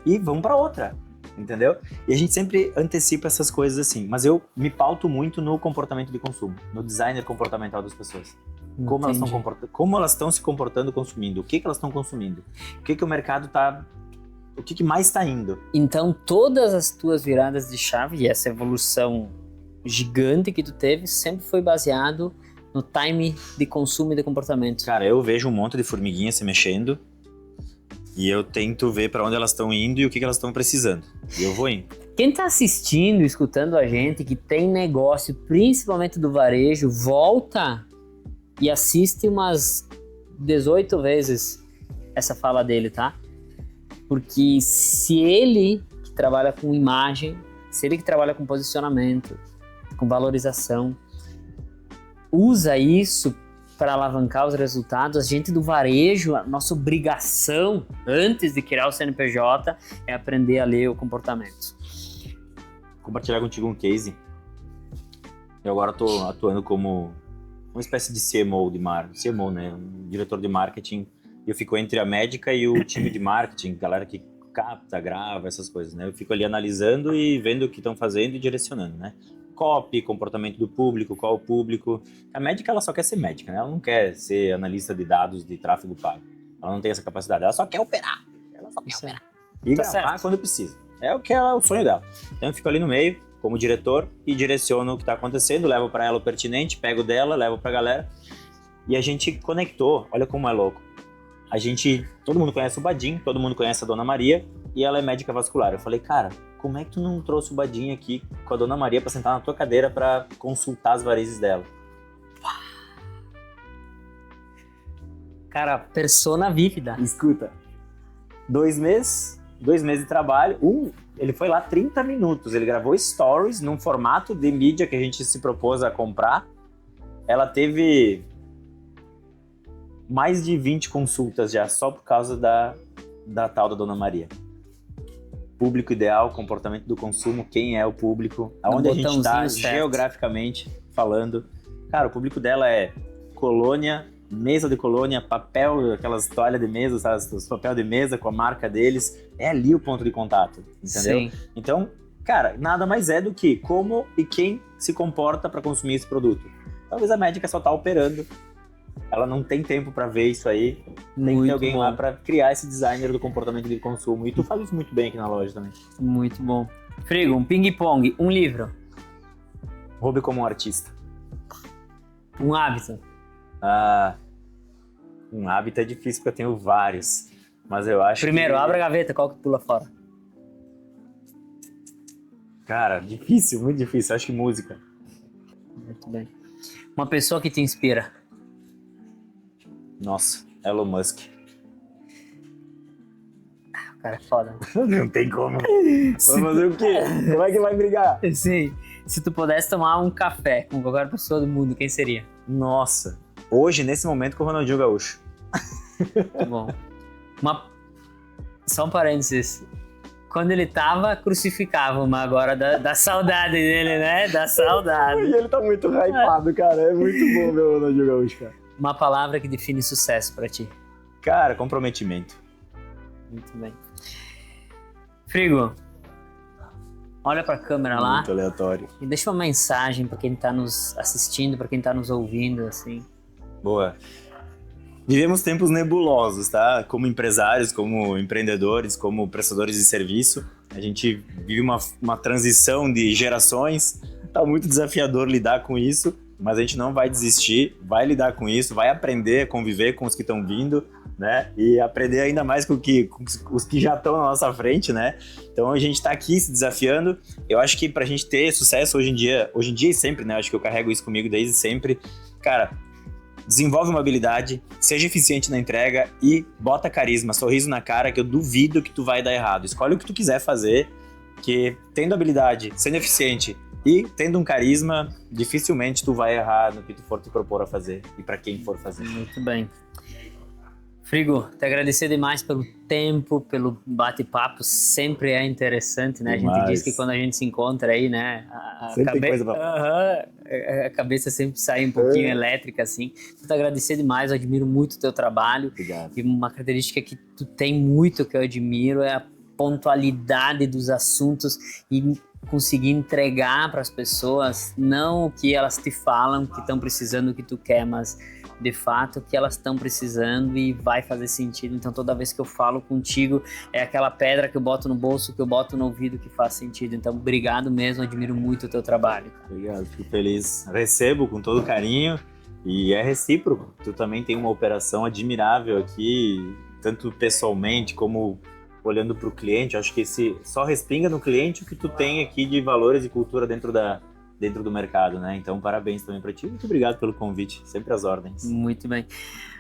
Speaker 2: e vamos para outra, entendeu? E a gente sempre antecipa essas coisas assim. Mas eu me pauto muito no comportamento de consumo, no designer comportamental das pessoas. Como elas estão se comportando consumindo, o que elas estão consumindo, o que o mercado tá... O que mais está indo.
Speaker 1: Então, todas as tuas viradas de chave e essa evolução gigante que tu teve sempre foi baseado no time de consumo e de comportamento.
Speaker 2: Cara, eu vejo um monte de formiguinha se mexendo e eu tento ver para onde elas estão indo e o que elas estão precisando. E eu vou indo.
Speaker 1: Quem está assistindo, escutando a gente, que tem negócio, principalmente do varejo, volta e assiste umas 18 vezes essa fala dele, tá? Porque se ele que trabalha com imagem, se ele que trabalha com posicionamento, com valorização, usa isso para alavancar os resultados, a gente do varejo, a nossa obrigação antes de criar o CNPJ é aprender a ler o comportamento.
Speaker 2: Vou compartilhar contigo um case. Eu agora estou atuando como uma espécie de CMO CMO, né? Um diretor de marketing. Eu fico entre a médica e o time de marketing, galera que capta, grava, essas coisas, né? Eu fico ali analisando e vendo o que estão fazendo e direcionando, né? Copy, comportamento do público, qual o público. A médica, ela só quer ser médica, né? Ela não quer ser analista de dados de tráfego pago. Ela não tem essa capacidade, ela só quer operar. E gravar quando precisa. É o sonho dela. Então eu fico ali no meio, como diretor, e direciono o que está acontecendo, levo para ela o pertinente, pego dela, levo para a galera. E a gente conectou, olha como é louco. Todo mundo conhece o Badim, todo mundo conhece a Dona Maria, e ela é médica vascular. Eu falei, cara, como é que tu não trouxe o Badim aqui com a Dona Maria pra sentar na tua cadeira pra consultar as varizes dela?
Speaker 1: Cara, persona vívida.
Speaker 2: Escuta, 2 meses de trabalho, ele foi lá 30 minutos, ele gravou stories num formato de mídia que a gente se propôs a comprar. Ela teve mais de 20 consultas já, só por causa da tal da Dona Maria. Público ideal, comportamento do consumo, quem é o público, aonde a gente está geograficamente falando. Cara, o público dela é colônia, mesa de colônia, papel, aquelas toalhas de mesa, sabe? Os papel de mesa com a marca deles. É ali o ponto de contato, entendeu?
Speaker 1: Sim.
Speaker 2: Então, cara, nada mais é do que como e quem se comporta para consumir esse produto. Talvez a médica só tá operando. Ela não tem tempo para ver isso aí, tem que ter alguém lá para criar esse designer do comportamento de consumo. E tu faz isso muito bem aqui na loja também.
Speaker 1: Muito bom. Frigo, um ping-pong, um livro.
Speaker 2: Roube como um artista.
Speaker 1: Um hábito.
Speaker 2: Um hábito é difícil porque eu tenho vários, mas eu acho
Speaker 1: Primeiro, abre a gaveta, qual que pula fora?
Speaker 2: Cara, difícil, muito difícil. Acho que música.
Speaker 1: Muito bem. Uma pessoa que te inspira.
Speaker 2: Nossa, Elon Musk.
Speaker 1: O cara é foda.
Speaker 2: Não tem como. Vai fazer o quê? Como é que vai brigar?
Speaker 1: Sim. Se tu pudesse tomar um café com qualquer pessoa do mundo, quem seria?
Speaker 2: Nossa. Hoje, nesse momento, com o Ronaldinho Gaúcho.
Speaker 1: Muito bom. Só um parênteses. quando ele tava, crucificavam, mas agora da saudade dele, né? Da saudade.
Speaker 2: E ele tá muito hypado, cara. É muito bom ver o Ronaldinho Gaúcho, cara.
Speaker 1: Uma palavra que define sucesso pra ti.
Speaker 2: Cara, comprometimento.
Speaker 1: Muito bem. Frigo, olha pra câmera lá.
Speaker 2: Muito aleatório.
Speaker 1: E deixa uma mensagem pra quem tá nos assistindo, pra quem tá nos ouvindo, assim.
Speaker 2: Boa. Vivemos tempos nebulosos, tá? Como empresários, como empreendedores, como prestadores de serviço. A gente vive uma transição de gerações. Tá muito desafiador lidar com isso, mas a gente não vai desistir, vai lidar com isso, vai aprender a conviver com os que estão vindo, né? E aprender ainda mais com os que já estão na nossa frente, né? Então a gente tá aqui se desafiando. Eu acho que pra gente ter sucesso hoje em dia e sempre, né? Eu acho que eu carrego isso comigo desde sempre. Cara, desenvolve uma habilidade, seja eficiente na entrega e bota carisma, sorriso na cara, que eu duvido que tu vai dar errado. Escolhe o que tu quiser fazer, que tendo habilidade, sendo eficiente e tendo um carisma, dificilmente tu vai errar no que tu for te propor a fazer e pra quem for fazer.
Speaker 1: Muito bem. Frigo, te agradecer demais pelo tempo, pelo bate-papo, sempre é interessante, né?
Speaker 2: Demais.
Speaker 1: A gente diz que quando a gente se encontra aí, né?
Speaker 2: Sempre tem coisa pra...
Speaker 1: A cabeça sempre sai um pouquinho elétrica, assim. Então, te agradecer demais, eu admiro muito o teu trabalho.
Speaker 2: Obrigado.
Speaker 1: E uma característica que tu tem muito, que eu admiro, é a pontualidade dos assuntos e conseguir entregar para as pessoas, não o que elas te falam, que estão precisando, o que tu quer, mas de fato o que elas estão precisando e vai fazer sentido. Então toda vez que eu falo contigo é aquela pedra que eu boto no bolso, que eu boto no ouvido, que faz sentido. Então obrigado mesmo, admiro muito o teu trabalho.
Speaker 2: Obrigado, fico feliz. Recebo com todo carinho e é recíproco. Tu também tem uma operação admirável aqui, tanto pessoalmente como olhando para o cliente. Acho que só respinga no cliente o que tu tem aqui de valores e cultura dentro do mercado, né? Então, parabéns também para ti. Muito obrigado pelo convite. Sempre às ordens.
Speaker 1: Muito bem.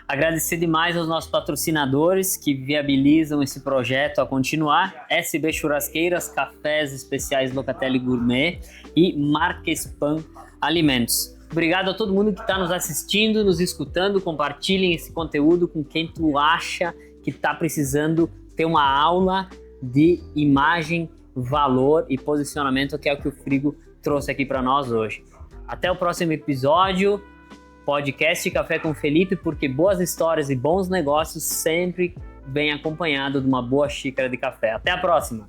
Speaker 1: Agradecer demais aos nossos patrocinadores que viabilizam esse projeto a continuar. SB Churrasqueiras, Cafés Especiais Locatelli Gourmet e Marquespan Alimentos. Obrigado a todo mundo que está nos assistindo, nos escutando. Compartilhem esse conteúdo com quem tu acha que está precisando ter uma aula de imagem, valor e posicionamento, que é o que o Frigo trouxe aqui para nós hoje. Até o próximo episódio, podcast Café com Felipe, porque boas histórias e bons negócios sempre vêm acompanhado de uma boa xícara de café. Até a próxima!